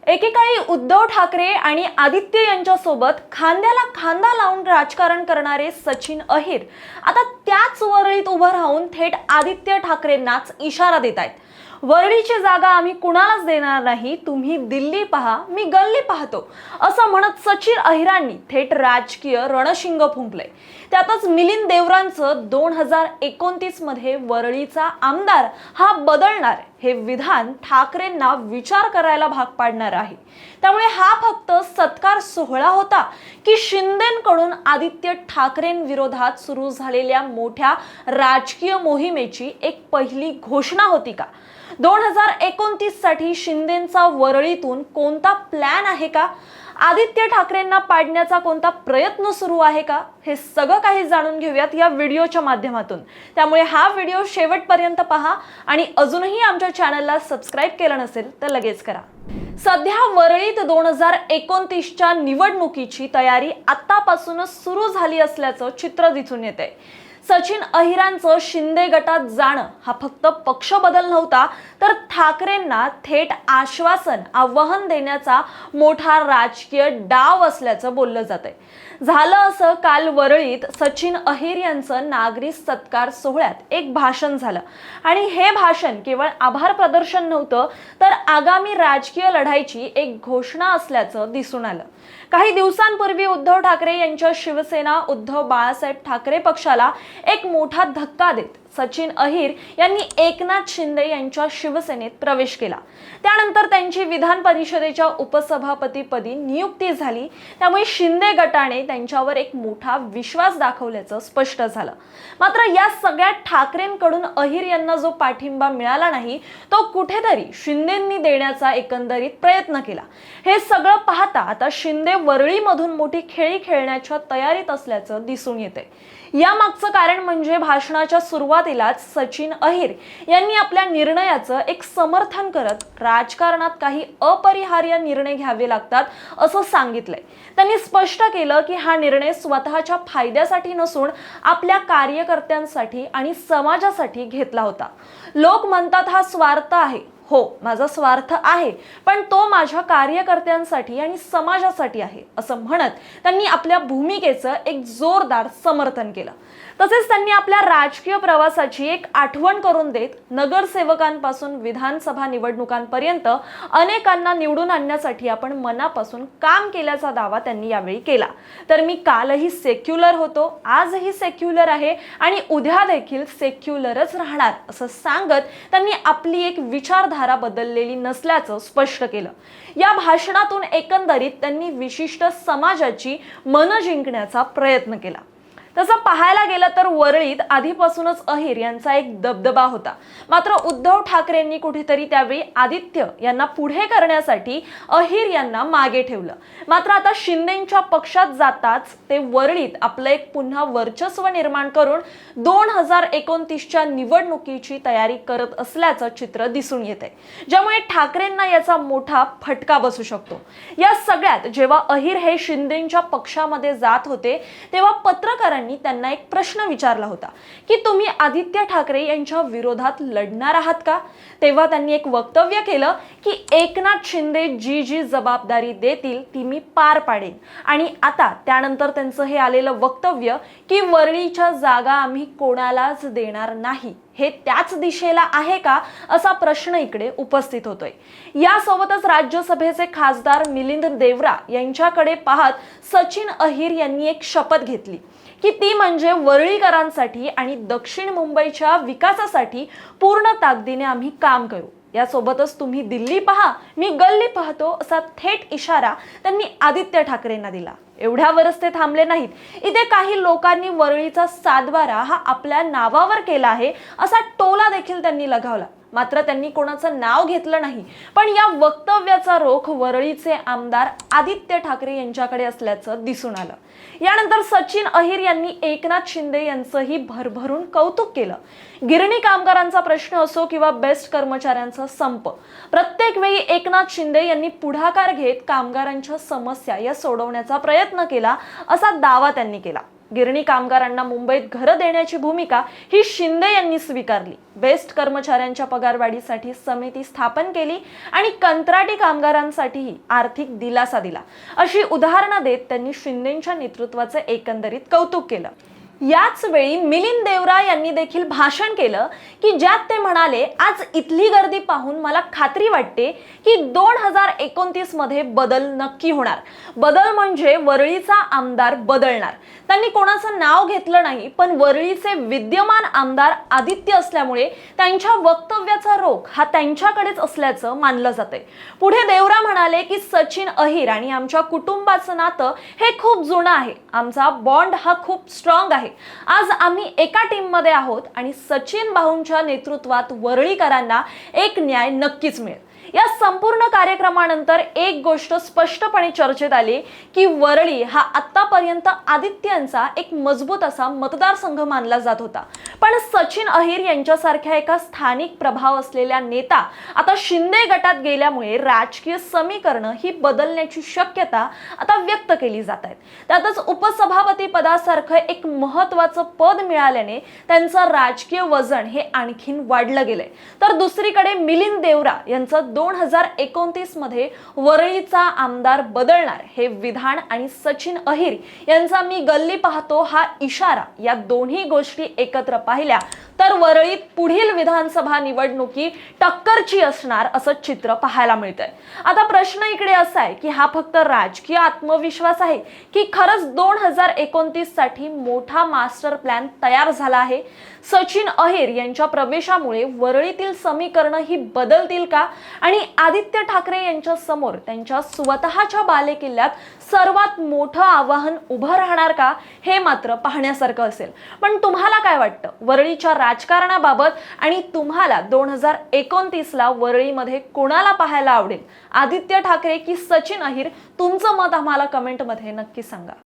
एकेकाळी उद्धव ठाकरे आणि आदित्य यांच्यासोबत खांद्याला खांदा लावून राजकारण करणारे सचिन अहिर आता त्याच वरळीत उभं राहून थेट आदित्य ठाकरेंनाच इशारा देत आहेत। वरळीची जागा आम्ही कुणालाच देणार नाही, तुम्ही दिल्ली पहा, मी गल्ली पाहतो असं म्हणत सचिन अहिरांनी थेट राजकीय रणशिंग फुंकले। त्यातच मिलिंद देवरांचं 2029 मध्ये वरळीचा आमदार हा बदलणार हे विधान ठाकरेंना विचार करायला भाग पाडणार आहे। त्यामुळे हा फक्त सत्कार सोहळा होता की शिंदेंकडून आदित्य ठाकरेंविरोधात सुरू झालेल्या मोठ्या राजकीय मोहिमेची एक पहिली घोषणा होती का? 2029 साठी शिंदेंचा वरळीतून कोणता प्लॅन आहे का? आदित्य ठाकरेंना पाडण्याचा कोणता प्रयत्न सुरू आहे का? हे सगळं काही जाणून घेऊयात या व्हिडिओच्या माध्यमातून। त्यामुळे हा व्हिडिओ शेवटपर्यंत पहा आणि अजूनही आमच्या चॅनलला सबस्क्राइब केलं नसेल तर लगेच करा। सध्या वरळीत 2029च्या निवडणुकीची तयारी आतापासूनच सुरू झाली असल्याचं चित्र दिसून येते। सचिन अहिरांचं शिंदे गटात जाणं हा फक्त पक्ष बदल नव्हता, तर ठाकरेंना थेट आव्हान देण्याचा मोठा राजकीय डाव असल्याचं बोललं जातंय। झालं असं, काल वरळीत सचिन अहिर यांचं नागरी सत्कार सोहळ्यात एक भाषण झालं आणि हे भाषण केवळ आभार प्रदर्शन नव्हतं, तर आगामी राजकीय लढाईची एक घोषणा असल्याचं दिसून आलं। काही दिवसांपूर्वी उद्धव ठाकरे यांच्या शिवसेना उद्धव बाळासाहेब ठाकरे पक्षाला एक मोठा धक्का देत सचिन अहिर यांनी एकनाथ शिंदे यांच्या शिवसेनेत प्रवेश केला। त्यानंतर त्यांची विधान परिषदेच्या उपसभापतीपदी नियुक्ती झाली। त्यामुळे शिंदे गटाने त्यांच्यावर एक मोठा विश्वास दाखवल्याचं स्पष्ट झालं। मात्र या सगळ्या ठाकरेंकडून अहिर यांना जो पाठिंबा मिळाला नाही, तो कुठेतरी शिंदेंनी देण्याचा एकंदरीत प्रयत्न केला। हे सगळं पाहता आता शिंदे वरळीमधून मोठी खेळी खेळण्याच्या तयारीत असल्याचं दिसून येते। या मागचं कारण म्हणजे भाषणाच्या सुरुवातीलाच सचिन अहिर यांनी आपल्या निर्णयाचं एक समर्थन करत राजकारणात काही अपरिहार्य निर्णय घ्यावे लागतात असं सांगितलंय। त्यांनी स्पष्ट केलं की हा निर्णय स्वतःच्या फायद्यासाठी नसून आपल्या कार्यकर्त्यांसाठी आणि समाजासाठी घेतला होता। लोक म्हणतात हा स्वार्थ आहे। हो, माझा स्वार्थ आहे, पण तो माझ्या कार्यकर्त्यांसाठी आणि समाजासाठी आहे असं म्हणत त्यांनी आपल्या भूमिकेचं एक जोरदार समर्थन केलं। तसेच त्यांनी आपल्या राजकीय प्रवासाची एक आठवण करून देत नगरसेवकांपासून विधानसभा निवडणुकांपर्यंत अनेकांना निवडून आणण्यासाठी आपण मनापासून काम केल्याचा दावा त्यांनी यावेळी केला। तर मी कालही सेक्युलर होतो, आजही सेक्युलर आहे आणि उद्या देखील सेक्युलरच राहणार असं सांगत त्यांनी आपली एक विचारधारा बदललेली नसल्याचं स्पष्ट केलं। या भाषणातून एकंदरीत त्यांनी विशिष्ट समाजाची मन जिंकण्याचा प्रयत्न केला। तसं पाहायला गेलं तर वरळीत आधीपासूनच अहिर यांचा एक दबदबा होता। मात्र उद्धव ठाकरेंनी कुठेतरी त्यावेळी आदित्य यांना पुढे करण्यासाठी अहिर यांना मागे ठेवलं। मात्र आता शिंदेंच्या पक्षात जाताच ते वरळीत आपलं एक पुन्हा वर्चस्व निर्माण करून 2029च्या निवडणुकीची तयारी करत असल्याचं चित्र दिसून येते, ज्यामुळे ठाकरेंना याचा मोठा फटका बसू शकतो। या सगळ्यात जेव्हा अहिर हे शिंदेंच्या पक्षामध्ये जात होते, तेव्हा पत्रकारांनी त्यांना एक प्रश्न विचारला होता की तुम्ही आदित्य ठाकरे यांच्या विरोधात लढणार आहात का? तेव्हा त्यांनी एक वक्तव्य केलं की एकनाथ शिंदे जी जबाबदारी देतील ती मी पार पाडेन। आणि आता त्यानंतर त्यांचं हे आलेलं वक्तव्य की वरळीच्या जागा आम्ही कोणालाच देणार नाही, हे त्याच दिशेला आहे का असा प्रश्न इकडे उपस्थित होतोय। यासोबतच राज्यसभेचे खासदार मिलिंद देवरा यांच्याकडे पाहत सचिन अहिर यांनी एक शपथ घेतली की ती म्हणजे वरळीकरांसाठी आणि दक्षिण मुंबईच्या विकासासाठी पूर्ण ताकदीने आम्ही काम करू। यासोबतच तुम्ही दिल्ली पहा, मी गल्ली पाहतो असा थेट इशारा त्यांनी आदित्य ठाकरेंना दिला। एवढ्यावरच ते थांबले नाहीत, इथे काही लोकांनी वरळीचा सातबारा हा आपल्या नावावर केला आहे असा टोला देखील त्यांनी लगावला। मात्र त्यांनी कोणाचं नाव घेतलं नाही, पण या वक्तव्याचा रोख वरळीचे आमदार आदित्य ठाकरे यांच्याकडे असल्याचं दिसून आलं। यानंतर सचिन अहिर यांनी एकनाथ शिंदे यांचंही भरभरून कौतुक केलं। गिरणी कामगारांचा प्रश्न असो किंवा बेस्ट कर्मचाऱ्यांचा संप, प्रत्येक वेळी एकनाथ शिंदे यांनी पुढाकार घेत कामगारांच्या समस्या या सोडवण्याचा प्रयत्न केला असा दावा त्यांनी केला। गिरणी कामगारांना मुंबईत घरं देण्याची भूमिका ही शिंदे यांनी स्वीकारली. बेस्ट कर्मचाऱ्यांच्या पगारवाढीसाठी समिती स्थापन केली आणि कंत्राटी कामगारांसाठीही आर्थिक दिलासा दिला. अशी उदाहरणं देत त्यांनी शिंदेंच्या नेतृत्वाचे एकंदरीत कौतुक केलं. याच वेळी मिलिंद देवरा यांनी देखील भाषण केलं की ज्यात ते म्हणाले, आज इथली गर्दी पाहून मला खात्री वाटते की 2029 मध्ये बदल नक्की होणार. बदल म्हणजे वरळीचा आमदार बदलणार. त्यांनी कोणाचं नाव घेतलं नाही, पण वरळीचे विद्यमान आमदार आदित्य असल्यामुळे त्यांच्या वक्तव्याचा रोख हा त्यांच्याकडेच असल्याचं मानलं जातंय. पुढे देवरा म्हणाले की सचिन अहिर आणि आमच्या कुटुंबाचं नातं हे खूप जुनं आहे. आमचा बॉन्ड हा खूप स्ट्रॉंग आहे. आज आम्ही एका टीम मध्ये आहोत आणि सचिन भाऊंच्या नेतृत्वात वरळीकरांना एक न्याय नक्कीच मिळेल. या संपूर्ण कार्यक्रमानंतर एक गोष्ट स्पष्टपणे चर्चेत आली की वरळी हा आतापर्यंत आदित्यांचा एक मजबूत असा मतदारसंघ मानला जात होता, पण सचिन अहिर यांच्यासारख्या एका स्थानिक प्रभाव असलेल्या नेता आता शिंदे गटात गेल्यामुळे राजकीय समीकरणं ही बदलण्याची शक्यता आता व्यक्त केली जात आहेत. त्यातच उपसभापती पदासारखं एक महत्त्वाचं पद मिळाल्याने त्यांचं राजकीय वजन हे आणखीन वाढलं गेलंय. तर दुसरीकडे मिलिंद देवरा यांचं 2029 मध्ये वरळीचा आमदार बदलणार हे विधान आणि सचिन अहिर यांचा मी गल्ली पाहतो हा इशारा, या दोन्ही गोष्टी एकत्र पाहिल्या तर वरळीत पुढील विधानसभा निवडणुकी टक्करची असणार असं चित्र पाहायला मिळतंय. आता प्रश्न इकडे असा आहे की हा फक्त राजकीय आत्मविश्वास आहे की खरंच 2029 साठी मोठा मास्टर प्लॅन तयार झाला आहे. सचिन अहिर यांच्या प्रवेशामुळे वरळीतील समीकरणं ही बदलतील का आणि आदित्य ठाकरे यांच्या समोर त्यांच्या स्वतःच्या बालेकिल्ल्यात सर्वात मोठं आव्हान उभं राहणार का, हे मात्र पाहण्यासारखं असेल. पण तुम्हाला काय वाटतं वरळीच्या राजकारणाबाबत आणि तुम्हाला 2029 ला वरळीमध्ये कोणाला पाहायला आवडेल, आदित्य ठाकरे की सचिन अहिर? तुमचं मत आम्हाला कमेंटमध्ये नक्की सांगा.